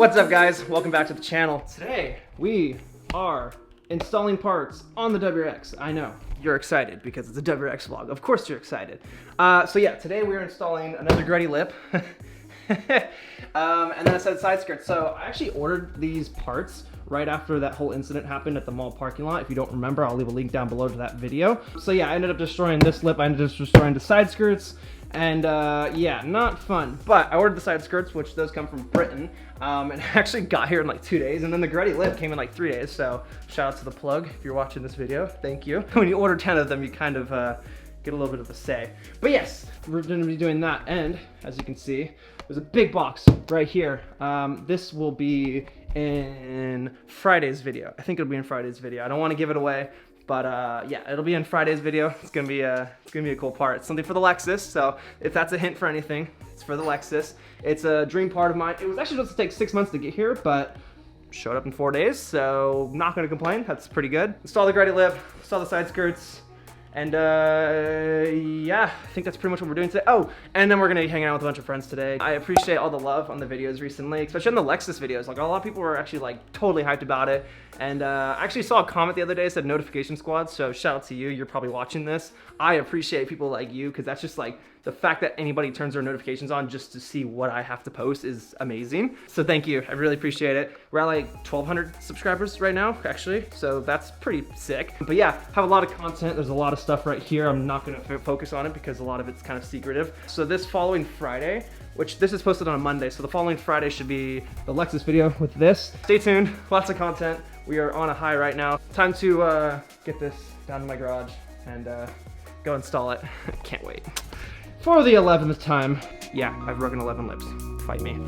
What's up, guys? Welcome back to the channel. Today we are installing parts on the Wrx. I know you're excited because it's a Wrx vlog. Of course you're excited. So yeah, today we're installing another Gretty lip and then a set of side skirts. So I actually ordered these parts right after that whole incident happened at the mall parking lot. If you don't remember, I'll leave a link down below to that video. So yeah, I ended up destroying this lip. I ended up destroying the side skirts. And yeah, not fun. But I ordered the side skirts, which those come from Britain, and actually got here in like 2 days. And then the Gretty lip came in like 3 days. So shout out to the plug if you're watching this video. Thank you. When you order 10 of them, you kind of get a little bit of a say. But yes, we're gonna be doing that. And as you can see, there's a big box right here. This will be in Friday's video. I think it'll be in Friday's video. I don't want to give it away. But yeah, it'll be in Friday's video. It's gonna be a cool part. It's something for the Lexus, so if that's a hint for anything, it's for the Lexus. It's a dream part of mine. It was actually supposed to take 6 months to get here, but showed up in 4 days, so not gonna complain. That's pretty good. Install the Gretty lip, install the side skirts, and yeah, I think that's pretty much what we're doing today. Oh, and then we're gonna be hanging out with a bunch of friends today. I appreciate all the love on the videos recently, especially on the Lexus videos. Like a lot of people were actually like totally hyped about it. And I actually saw a comment the other day that said notification squad, so shout out to you. You're probably watching this. I appreciate people like you, because that's just like the fact that anybody turns their notifications on just to see what I have to post is amazing. So thank you, I really appreciate it. We're at like 1,200 subscribers right now, actually, so that's pretty sick. But yeah, have a lot of content. There's a lot of stuff right here. I'm not gonna focus on it because a lot of it's kind of secretive. So this following Friday, which this is posted on a Monday, so the following Friday should be the Lexus video with this. Stay tuned, lots of content. We are on a high right now. Time to get this down to my garage and go install it. Can't wait. For the 11th time. Yeah, I've broken 11 lips. Fight me.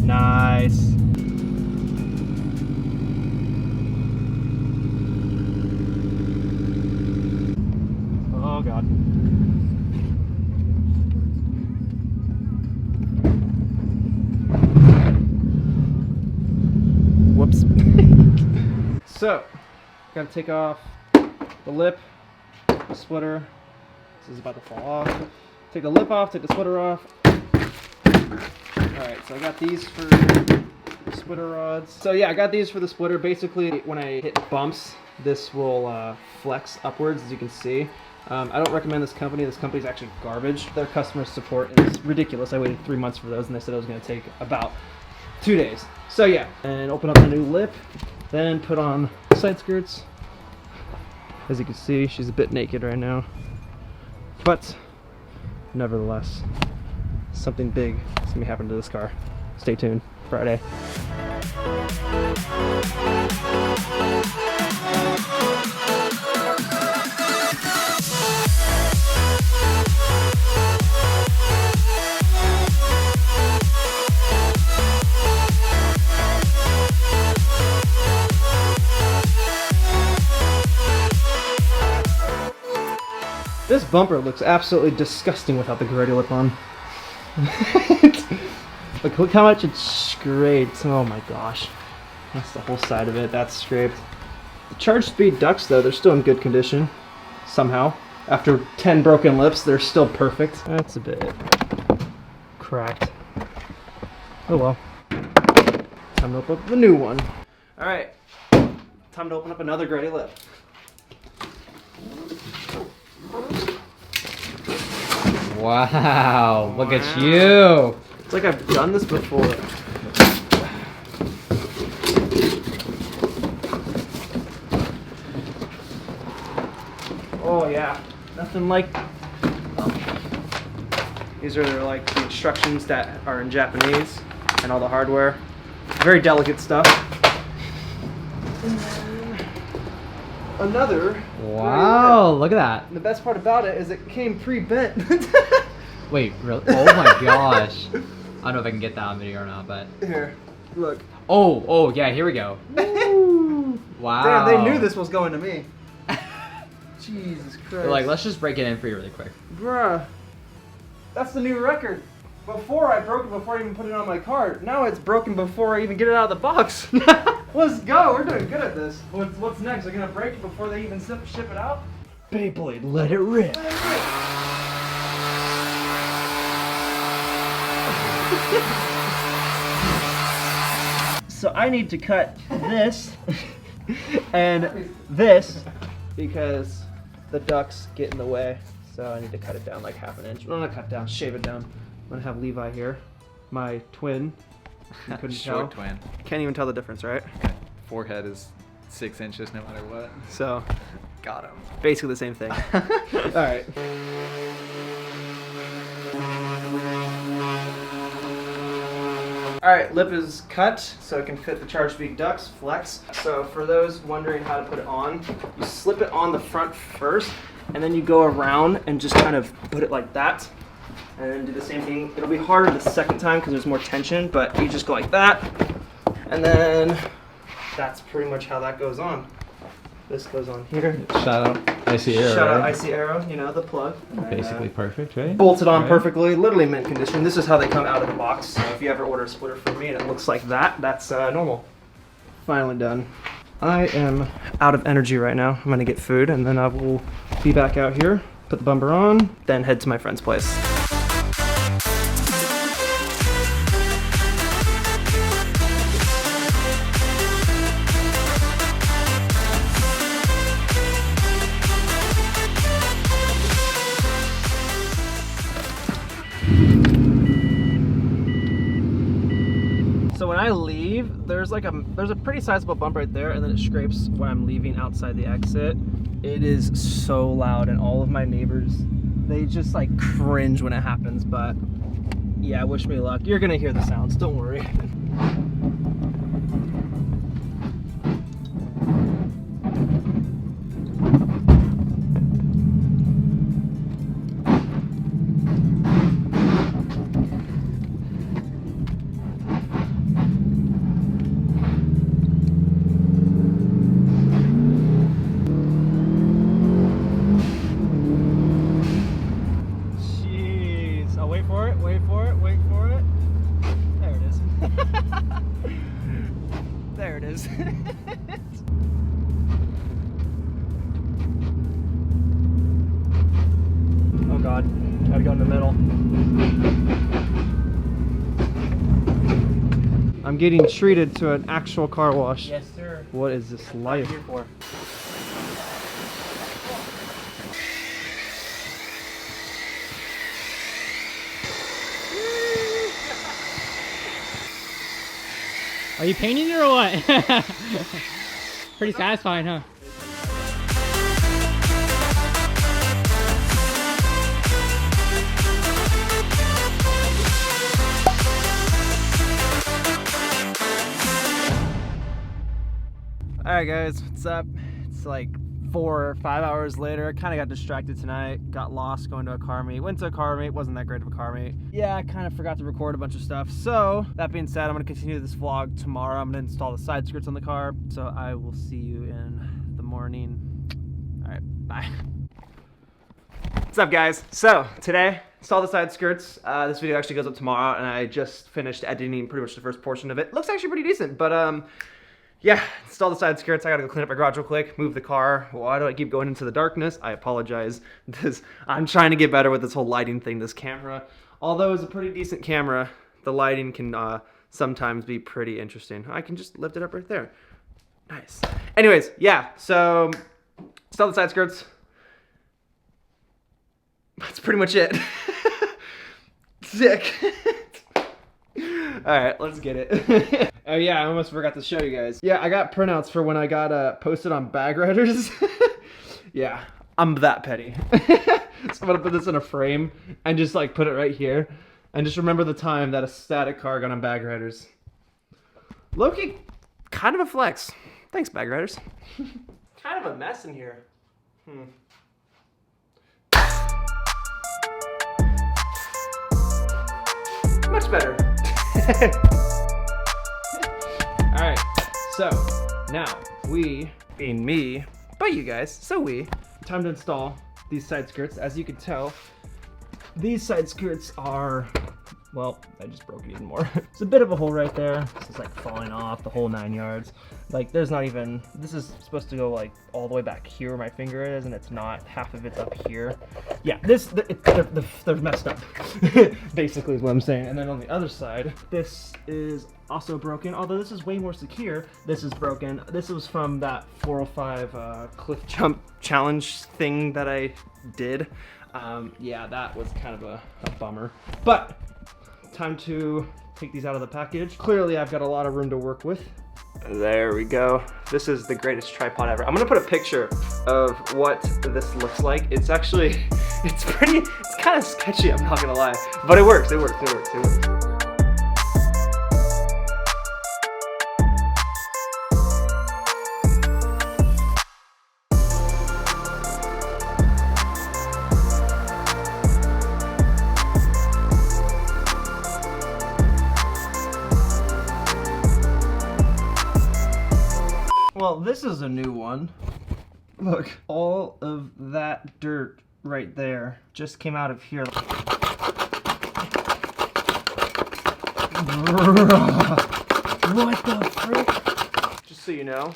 Nice. Oh God. Whoops. So, gotta take off the lip, the splitter. This is about to fall off. Take the lip off, take the splitter off. Alright, so I got these for the splitter rods. So yeah, I got these for the splitter. Basically, when I hit bumps, this will flex upwards, as you can see. I don't recommend this company. This company's actually garbage. Their customer support is ridiculous. I waited 3 months for those, and they said it was going to take about 2 days. So yeah, and open up the new lip, then put on side skirts. As you can see, she's a bit naked right now. But, nevertheless, something big is gonna be happening to this car. Stay tuned. Friday. This bumper looks absolutely disgusting without the Gretty lip on. Like, look how much it's scraped. Oh my gosh. That's the whole side of it. That's scraped. The charge speed ducts, though, they're still in good condition. Somehow. After 10 broken lips, they're still perfect. That's a bit cracked. Oh well. Time to open up the new one. Alright. Time to open up another Gretty lip. Wow, look at you. It's like I've done this before. Oh yeah, nothing like. These are like the instructions that are in Japanese and all the hardware. Very delicate stuff. And then another. Wow, look at that. And the best part about it is it came pre-bent. Wait, really? Oh my gosh. I don't know if I can get that on video or not, but. Here, look. Oh, yeah, here we go. Wow. Damn, they knew this was going to me. Jesus Christ. They're like, let's just break it in for you really quick. Bruh. That's the new record. Before I broke it before I even put it on my card. Now it's broken before I even get it out of the box. Let's go. We're doing good at this. What's next? They're gonna break it before they even ship it out? Beyblade, let it rip. So I need to cut this and this because the ducts get in the way. So I need to cut it down like half an inch. No, not cut down, shave it down. I'm gonna have Levi here, my twin. You couldn't Short tell. twin. Can't even tell the difference, right? Forehead is 6 inches no matter what. So, Got him. basically the same thing. All right. All right, lip is cut so it can fit the charge speed ducts, flex. So for those wondering how to put it on, you slip it on the front first, and then you go around and just kind of put it like that. And then do the same thing. It'll be harder the second time because there's more tension, but you just go like that. And then that's pretty much how that goes on. This goes on here. Shout out IC Arrow. Shout out right? IC Arrow, you know, the plug. Basically perfect, right? Bolted on Right. perfectly, literally mint condition. This is how they come out of the box. So if you ever order a splitter from me and it looks like that, that's normal. Finally done. I am out of energy right now. I'm gonna get food and then I will be back out here, put the bumper on, then head to my friend's place. So when I leave, there's a pretty sizable bump right there, and then it scrapes when I'm leaving outside the exit. It is so loud, and all of my neighbors, they just like cringe when it happens, but yeah, wish me luck. You're gonna hear the sounds, don't worry. Jeez. Oh, wait for it, wait for it, wait for it. There it is. There it is. Oh God, gotta go in the middle. I'm getting treated to an actual car wash. Yes, sir. What is this life? Are you painting it or what? Pretty satisfying, huh? Alright guys, what's up? It's like 4 or 5 hours later. Kind of got distracted tonight. Got lost going to a car meet. Went to a car meet. Wasn't that great of a car meet. Yeah, I kind of forgot to record a bunch of stuff. So, that being said, I'm going to continue this vlog tomorrow. I'm going to install the side skirts on the car. So, I will see you in the morning. Alright, bye. What's up guys? So, today, installed the side skirts. This video actually goes up tomorrow, and I just finished editing pretty much the first portion of it. Looks actually pretty decent, but yeah, install the side skirts. I gotta go clean up my garage real quick, move the car. Why do I keep going into the darkness? I apologize. I'm trying to get better with this whole lighting thing. This camera, although it's a pretty decent camera, the lighting can sometimes be pretty interesting. I can just lift it up right there. Nice. Anyways, yeah, so install the side skirts. That's pretty much it. Sick. Alright, let's get it. Oh yeah, I almost forgot to show you guys. Yeah, I got printouts for when I got posted on Bag Riders. Yeah, I'm that petty. So I'm gonna put this in a frame and just like put it right here. And just remember the time that a static car got on Bag Riders. Loki, kind of a flex. Thanks, Bag Riders. kind of a mess in here. Much better. Alright, so now we, being me, but you guys, so we, time to install these side skirts. As you can tell, these side skirts are, well, I just broke it even more. There's a bit of a hole right there. This is like falling off the whole 9 yards. Like there's not even, this is supposed to go like all the way back here where my finger is, and it's not. Half of it's up here. Yeah, they're messed up. Basically is what I'm saying. And then on the other side, this is also broken, although this is way more secure. This is broken. This was from that 405 cliff jump challenge thing that I did. Yeah, that was kind of a bummer. But time to take these out of the package. Clearly, I've got a lot of room to work with. There we go. This is the greatest tripod ever. I'm gonna put a picture of what this looks like. It's actually, it's kind of sketchy, I'm not gonna lie. But it works, it works, it works, it works. Well, this is a new one. Look, all of that dirt right there just came out of here. What the frick? Just so you know,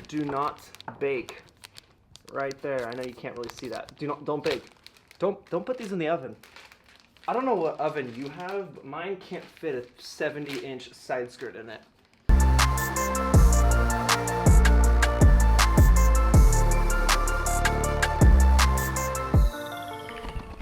do not bake. Right there. I know you can't really see that. Don't bake. Don't put these in the oven. I don't know what oven you have, but mine can't fit a 70-inch side skirt in it.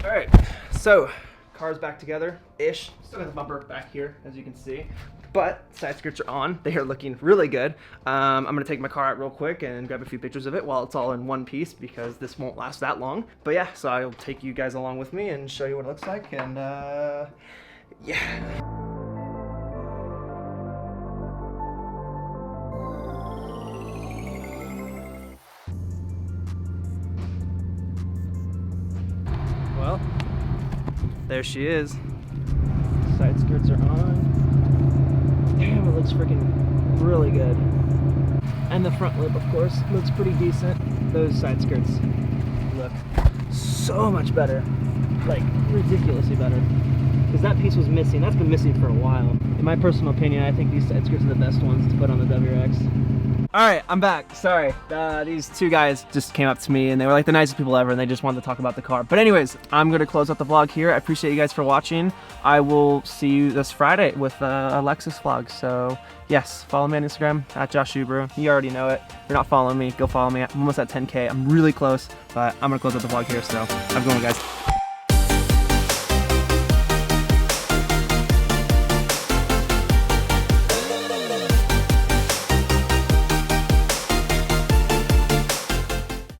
Alright, so car's back together-ish. Still got the bumper back here, as you can see. But side skirts are on. They are looking really good. I'm gonna take my car out real quick and grab a few pictures of it while it's all in one piece, because this won't last that long. But yeah, so I'll take you guys along with me and show you what it looks like, and yeah. Well, there she is. Side skirts are on. Damn, it looks freaking really good. And the front lip, of course, looks pretty decent. Those side skirts look so much better. Like, ridiculously better. Because that piece was missing. That's been missing for a while. In my personal opinion, I think these side skirts are the best ones to put on the WRX. Alright, I'm back. Sorry. These two guys just came up to me and they were like the nicest people ever, and they just wanted to talk about the car. But anyways, I'm going to close out the vlog here. I appreciate you guys for watching. I will see you this Friday with a Lexus vlog. So yes, follow me on Instagram at Joshubaru. You already know it. If you're not following me, go follow me. I'm almost at 10K. I'm really close, but I'm going to close out the vlog here. So have a good one, guys.